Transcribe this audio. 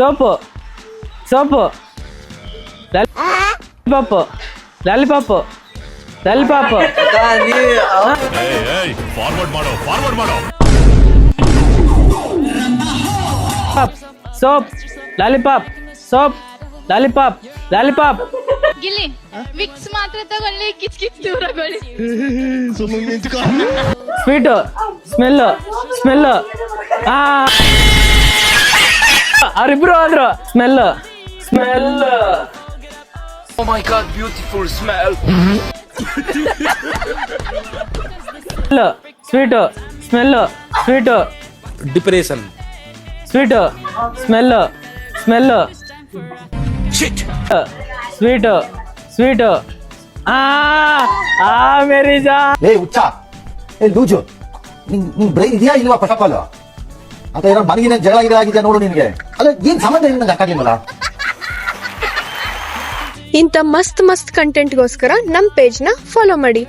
Soap soap lollipop lollipop lollipop soap lollipop soap lollipop lollipop ಗಿಲ್ಲಿ Vicks ಮಾತ್ರ ತಗೊಳ್ಳಿ ಕಿಚ್ ಕಿಚ್ ದೂರಗೊಳ್ಳಿ. ಸ್ವೀಟು ಸ್ಮೆಲ್ ಸ್ಮೆಲ್ ಅವ್ರಿಬ್ರು ಹೋದ್ರು smell smell. Oh my god, beautiful smell. Sweet smell sweet Depression. Sweet smell smell Shit. Sweet sweet ಮೇರಿ ಜಾ. ಹುಚ್ಚ ಲೂಜು ನಿನ್ ಬ್ರೈನ್ ಇದೆಯಾ ಇಲ್ವಾ ಫಸ್ಟ್ ಆಫ್ ಆಲ್ ಅಂತ ಏನೋ ಮನಗಿನ ಜಗಳ ಗಿಡ ಆಗಿದೆ ನೋಡು ನಿನ್ಗೆ. ಅಲ್ಲ ಏನ್ ಸಂಬಂಧ ನಂಗೆ ಅಕ್ಕಾಗಿಲ್ವಲ್ಲ. ಇಂಥ ಮಸ್ತ್ ಕಂಟೆಂಟ್ಗೋಸ್ಕರ ನಮ್ಮ ಪೇಜ್ನ ಫಾಲೋ ಮಾಡಿ.